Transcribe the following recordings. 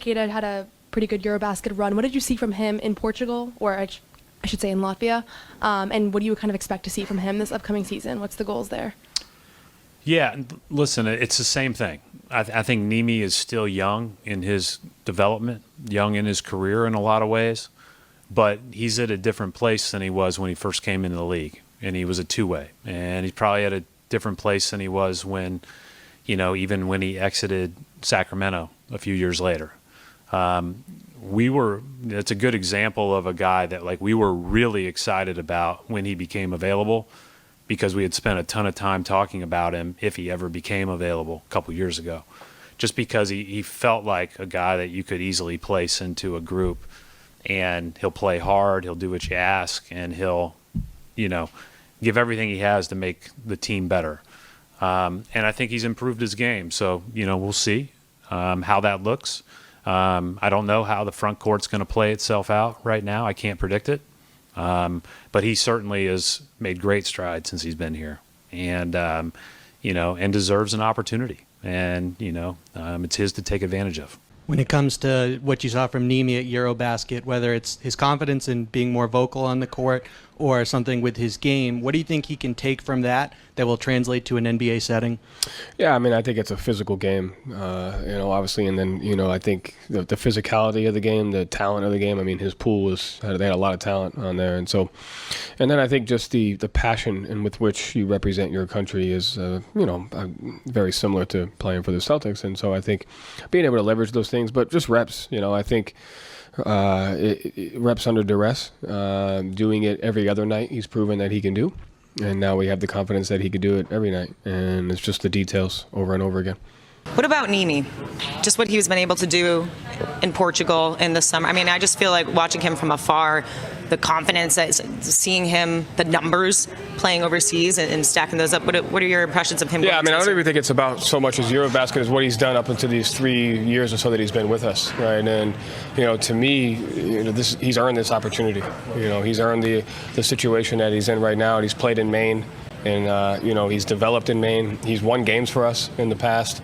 Queta had a pretty good Eurobasket run. What did you see from him in Portugal, or I should say in Latvia? And what do you kind of expect to see from him this upcoming season? What's the goals there? Yeah, listen, it's the same thing. I think Neemi is still young in his development, young in his career in a lot of ways, but he's at a different place than he was when he first came into the league, and he was a two-way. And he's probably at a different place than he was when, even when he exited Sacramento a few years later. It's a good example of a guy that we were really excited about when he became available, because we had spent a ton of time talking about him if he ever became available a couple years ago, just because he felt like a guy that you could easily place into a group, and he'll play hard, he'll do what you ask, and he'll, give everything he has to make the team better. And I think he's improved his game. So, we'll see how that looks. I don't know how the front court's going to play itself out right now. I can't predict it. But he certainly has made great strides since he's been here, and and deserves an opportunity. And it's his to take advantage of. When it comes to what you saw from Neemi at Eurobasket, whether it's his confidence in being more vocal on the court or something with his game, what do you think he can take from that will translate to an NBA setting? Yeah, I think it's a physical game, obviously. And then, I think the physicality of the game, the talent of the game, his pool they had a lot of talent on there. And then I think just the passion and with which you represent your country is, very similar to playing for the Celtics. And so I think being able to leverage those things, but just reps, I think reps under duress, doing it every other night, he's proven that he can do. And now we have the confidence that he could do it every night. And it's just the details over and over again. What about Neemi? Just what he's been able to do in Portugal in the summer. I just feel like watching him from afar, the confidence, seeing him, the numbers playing overseas and stacking those up. What are your impressions of him? Yeah, I don't even think it's about so much as Eurobasket as what he's done up until these 3 years or so that he's been with us, right? And, to me, he's earned this opportunity. He's earned the situation that he's in right now. And he's played in Maine, and, he's developed in Maine. He's won games for us in the past.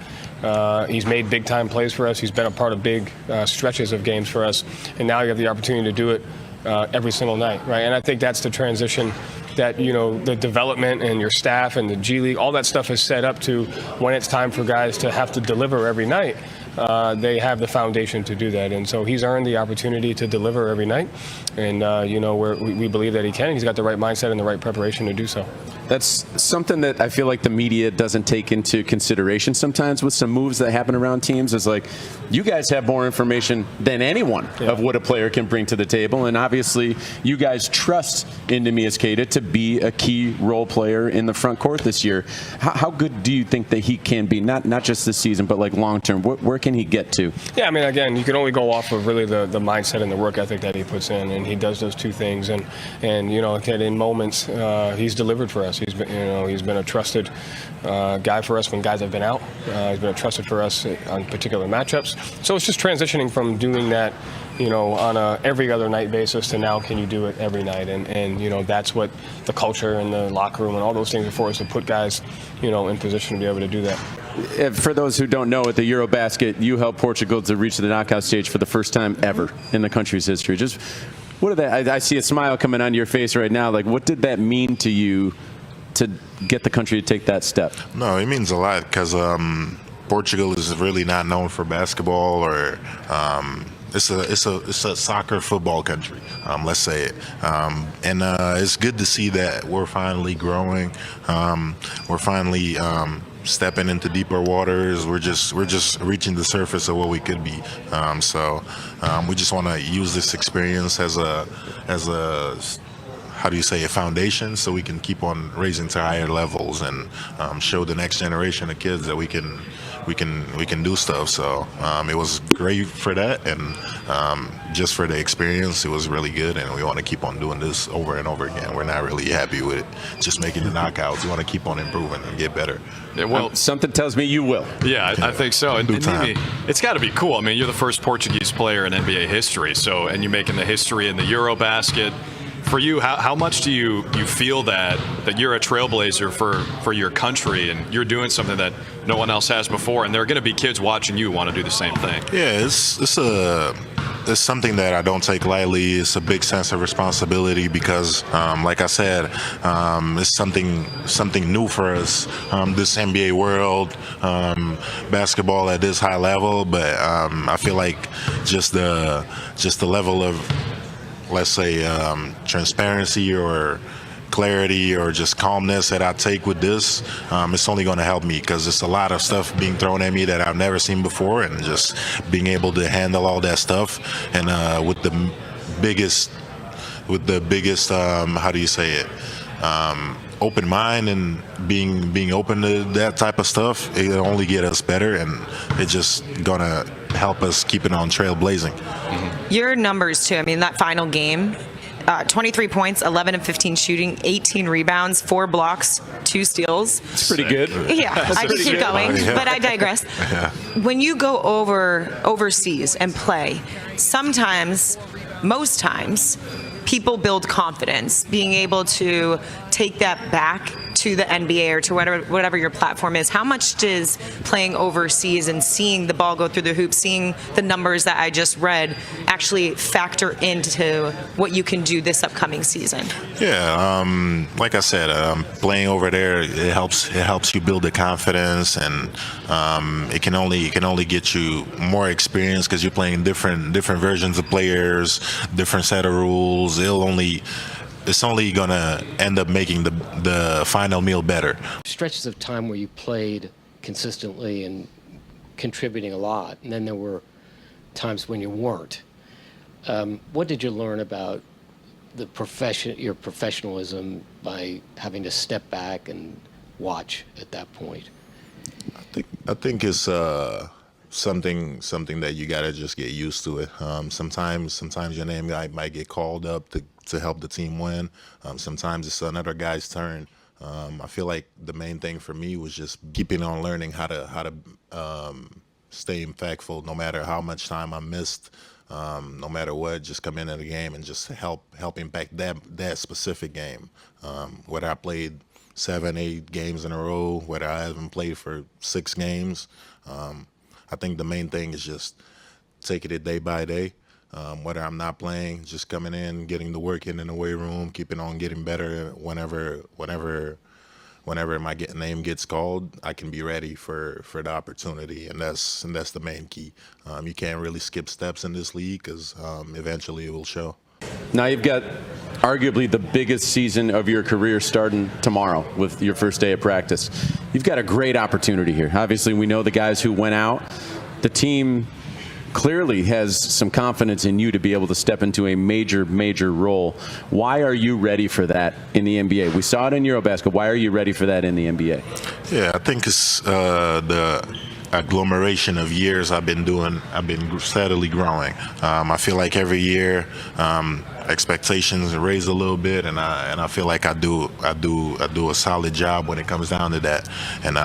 He's made big-time plays for us. He's been a part of big stretches of games for us. And now you have the opportunity to do it every single night, right? And I think that's the transition that, the development and your staff and the G League, all that stuff is set up to when it's time for guys to have to deliver every night. They have the foundation to do that. And so he's earned the opportunity to deliver every night. And, we believe that he can. He's got the right mindset and the right preparation to do so. That's something that I feel like the media doesn't take into consideration sometimes with some moves that happen around teams. Is you guys have more information than anyone of what a player can bring to the table. And obviously you guys trust in Neemias Queta to be a key role player in the front court this year. How good do you think that he can be? Not just this season, but long term. Where can he get to? Yeah, again, you can only go off of really the mindset and the work ethic that he puts in, and he does those two things. And in moments, he's delivered for us. He's been a trusted guy for us when guys have been out. He's been a trusted for us on particular matchups. So it's just transitioning from doing that, on a every other night basis to now can you do it every night? And that's what the culture and the locker room and all those things are for, is to put guys, in position to be able to do that. For those who don't know, at the Eurobasket, you helped Portugal to reach the knockout stage for the first time ever in the country's history. Just what did that? I see a smile coming on your face right now. What did that mean to you to get the country to take that step? No, it means a lot because Portugal is really not known for basketball or it's a soccer football country, let's say it, and it's good to see that we're finally growing. We're finally stepping into deeper waters. We're just reaching the surface of what we could be. So we just want to use this experience as a how do you say, a foundation, so we can keep on raising to higher levels and show the next generation of kids that we can do stuff. So it was great for that, and just for the experience, it was really good, and we want to keep on doing this over and over again. We're not really happy with just making the knockouts. We want to keep on improving and get better. Yeah, well, something tells me you will. Yeah, I think so. And Neemi, it's got to be cool. You're the first Portuguese player in NBA history, and you're making the history in the Eurobasket. for you, how much do you feel that you're a trailblazer for your country and you're doing something that no one else has before, and there are going to be kids watching you want to do the same thing? Yeah, it's something that I don't take lightly. It's a big sense of responsibility because, like I said, it's something new for us. This NBA world, basketball at this high level, but I feel like just the level of, let's say, transparency or clarity or just calmness that I take with this, it's only going to help me because it's a lot of stuff being thrown at me that I've never seen before, and just being able to handle all that stuff and with the biggest how do you say it, open mind and being open to that type of stuff, it'll only get us better, and it's just gonna help us keep it on trailblazing. Your numbers too. I mean, that final game, 23 points, 11 of 15 shooting, 18 rebounds, 4 blocks, 2 steals. It's pretty good. Yeah, I could keep going, but I digress. Yeah. When you go overseas and play, sometimes, most times, people build confidence, being able to take that back to the NBA or to whatever your platform is. How much does playing overseas and seeing the ball go through the hoop, seeing the numbers that I just read, actually factor into what you can do this upcoming season? Yeah, like I said, playing over there, it helps you build the confidence, and it can only get you more experience because you're playing different versions of players, different set of rules. It's only gonna end up making the final meal better. Stretches of time where you played consistently and contributing a lot, and then there were times when you weren't. What did you learn about your professionalism by having to step back and watch at that point? I think it's something that you gotta just get used to it. Sometimes your name might get called up to help the team win. Sometimes it's another guy's turn. I feel like the main thing for me was just keeping on learning how to stay impactful no matter how much time I missed. No matter what, just come into the game and just help impact that specific game. Whether I played 7-8 games in a row, whether I haven't played for 6 games, I think the main thing is just taking it day by day. Whether I'm not playing, just coming in, getting the work in the weight room, keeping on getting better. Whenever my name gets called, I can be ready for the opportunity, and that's the main key. You can't really skip steps in this league because eventually it will show. Now you've got arguably the biggest season of your career starting tomorrow with your first day of practice. You've got a great opportunity here. Obviously, we know the guys who went out. The team clearly has some confidence in you to be able to step into a major role. Why are you ready for that in the NBA? We saw it in Eurobasket. Why are you ready for that in the NBA? Yeah, I think it's the agglomeration of years I've been steadily growing. I feel like every year expectations are raised a little bit, and I feel like I do a solid job when it comes down to that. And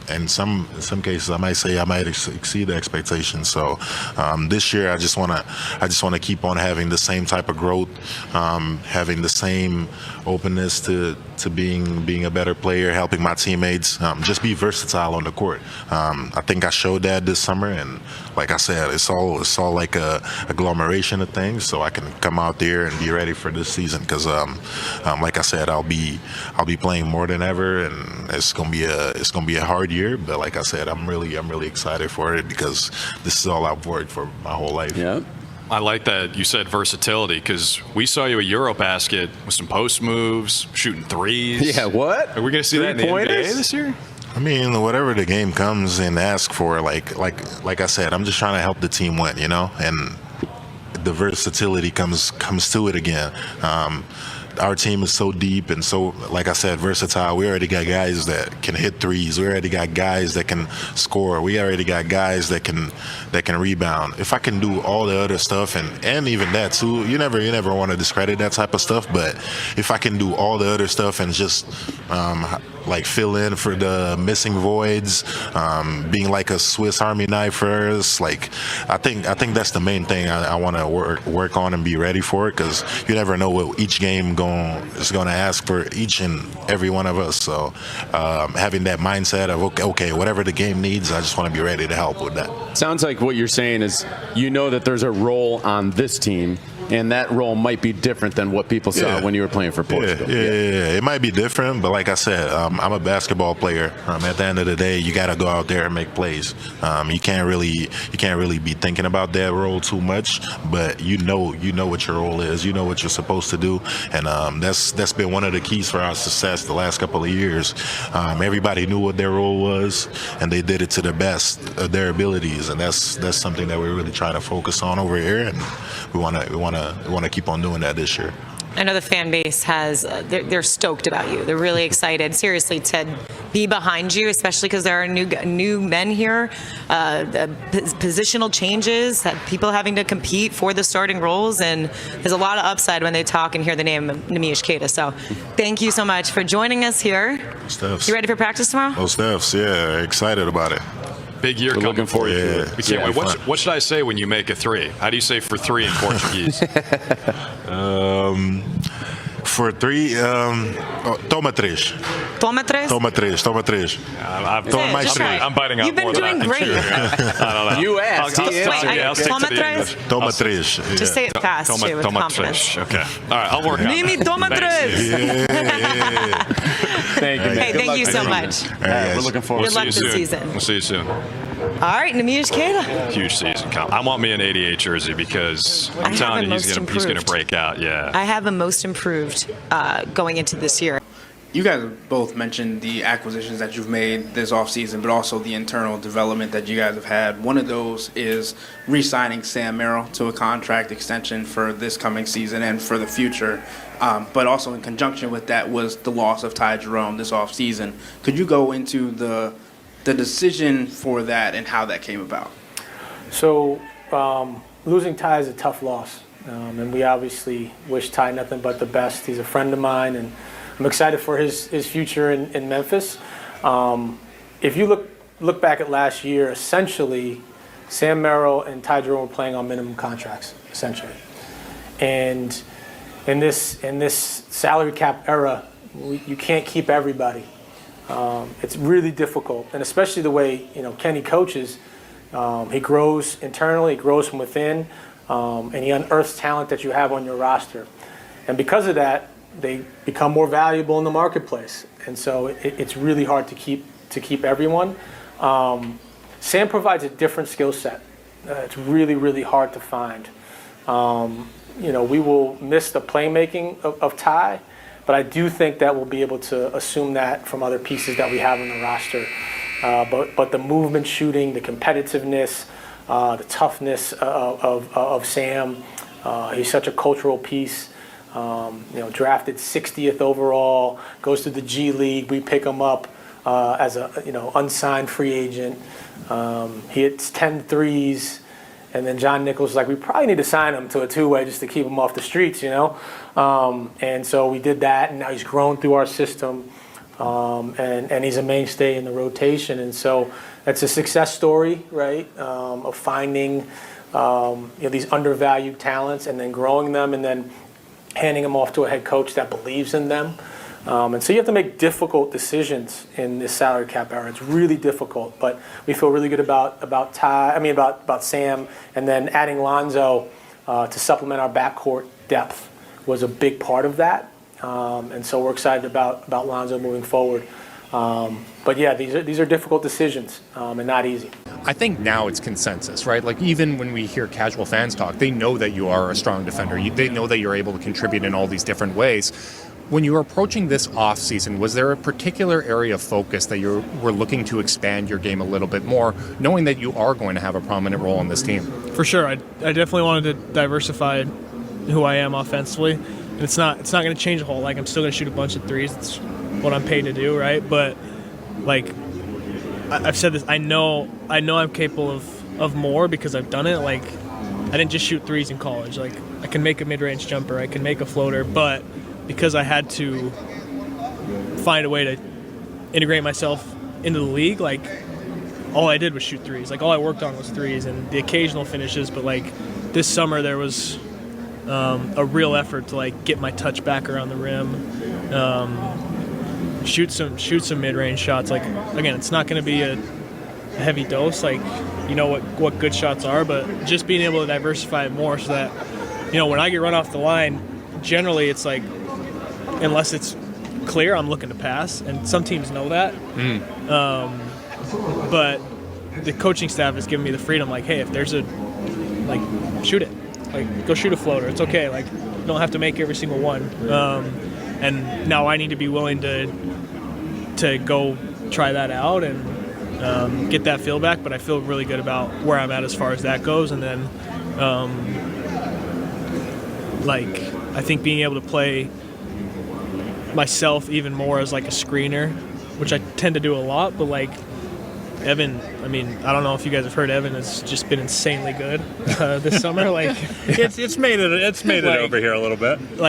in some cases I might say I might exceed the expectations. So this year I just want to keep on having the same type of growth, having the same openness to being a better player, helping my teammates, just be versatile on the court. I think I showed that this summer, and like I said, it's all like a agglomeration of things, so I can come out there and be ready for this season. Because like I said, I'll be playing more than ever, and it's gonna be a hard year. But like I said, I'm really excited for it because this is all I've worked for my whole life. Yeah. I like that you said versatility because we saw you at Eurobasket with some post moves, shooting threes. Yeah, what? Are we going to see that in the NBA this year? I mean, whatever the game comes and asks for, like I said, I'm just trying to help the team win, and the versatility comes to it again. our team is so deep and so, like I said, versatile. We already got guys that can hit threes. We already got guys that can score. We already got guys that can rebound. If I can do all the other stuff and even that too, you never want to discredit that type of stuff. But if I can do all the other stuff and just like fill in for the missing voids, being like a Swiss Army knife for us, like I think that's the main thing I want to work on and be ready for it, because you never know what each game is going to ask for each and every one of us. So having that mindset of okay, whatever the game needs, I just want to be ready to help with that. Sounds like what you're saying is you know that there's a role on this team, and that role might be different than what people saw when you were playing for Portugal. Yeah, it might be different, but like I said, I'm a basketball player. At the end of the day, you got to go out there and make plays. You can't really be thinking about that role too much, but you know what your role is. You know what you're supposed to do, and that's been one of the keys for our success the last couple of years. Everybody knew what their role was, and they did it to the best of their abilities, and that's something that we're really trying to focus on over here, and we want to keep on doing that this year. I know the fan base they're stoked about you. They're really excited, seriously, to be behind you, especially because there are new men here, positional changes, that people having to compete for the starting roles, and there's a lot of upside when they talk and hear the name of Neemias Queta. So thank you so much for joining us here. Stephs. You ready for practice tomorrow? Oh, Stephs, yeah, excied about it. Big year coming. Looking forward to it. We can't wait. What should I say when you make a three? How do you say for three in Portuguese? For three, toma três. Toma três? Toma três. Toma três. Toma mais três. I'm biting out You've been more than doing I great. I don't know. You asked. I'll stick Toma to the três? English. Toma três. Just say it fast, too, with Toma confidence. três. Okay. All right, I'll work on Neemi, that. toma Thanks. três. Thank you. Hey, thank you so much. All right, We're looking forward Good to luck See this you soon. season. We'll see you soon. All right, Neemias Queta. Huge season. I want me an 88 jersey because I I'm have telling him you, most he's gonna improved. break out. Yeah. I have him most improved going into this year. You guys have both mentioned the acquisitions that you've made this offseason, but also the internal development that you guys have had. One of those is re-signing Sam Merrill to a contract extension for this coming season and for the future. But also in conjunction with that was the loss of Ty Jerome this offseason. Could you go into the decision for that and how that came about? So losing Ty is a tough loss, and we obviously wish Ty nothing but the best. He's a friend of mine, and I'm excited for his future in Memphis. If you look back at last year, essentially, Sam Merrill and Ty Jerome were playing on minimum contracts, essentially. And in this salary cap era, you can't keep everybody. It's really difficult, and especially the way Kenny coaches. He grows internally, he grows from within, and he unearths talent that you have on your roster. And because of that, they become more valuable in the marketplace. And so it's really hard to keep everyone. Sam provides a different skill set. It's really, really hard to find. We will miss the playmaking of Ty, but I do think that we'll be able to assume that from other pieces that we have on the roster. But the movement shooting, the competitiveness, the toughness of Sam, he's such a cultural piece. Drafted 60th overall, goes to the G League. We pick him up as a unsigned free agent. He hits 10 threes, and then John Nichols was like, we probably need to sign him to a two-way just to keep him off the streets, And so we did that, and now he's grown through our system, and he's a mainstay in the rotation. And so that's a success story, right, of finding these undervalued talents and then growing them and then handing them off to a head coach that believes in them. And so you have to make difficult decisions in this salary cap era. It's really difficult, but we feel really good about Sam, and then adding Lonzo to supplement our backcourt depth was a big part of that. And so we're excited about Lonzo moving forward. But yeah, these are difficult decisions and not easy. I think now it's consensus, right? Like even when we hear casual fans talk, they know that you are a strong defender. They know that you're able to contribute in all these different ways. When you were approaching this offseason, was there a particular area of focus that you were looking to expand your game a little bit more, knowing that you are going to have a prominent role on this team? For sure. I definitely wanted to diversify who I am offensively. And it's not going to change a whole. Like, I'm still going to shoot a bunch of threes. It's what I'm paid to do, right? But like I've said this, I know I'm capable of more because I've done it. Like, I didn't just shoot threes in college. Like, I can make a mid-range jumper, I can make a floater, but because I had to find a way to integrate myself into the league, like, all I did was shoot threes. Like, all I worked on was threes and the occasional finishes. But like this summer, there was a real effort to like get my touch back around the rim, shoot some mid-range shots. Like, again, it's not going to be a heavy dose. Like, you know what good shots are, but just being able to diversify it more so that, you know, when I get run off the line, generally it's like, unless it's clear, I'm looking to pass, and some teams know that. But the coaching staff has given me the freedom, like, hey, if there's like, shoot it. Like, go shoot a floater. It's okay. Like, you don't have to make every single one. And now I need to be willing to go try that out and get that feel back. But I feel really good about where I'm at as far as that goes. And then, like, I think being able to play myself even more as like a screener, which I tend to do a lot, but like Evan, I mean, I don't know if you guys have heard, Evan has just been insanely good this summer. Like, it's made it like, over here a little bit. Like,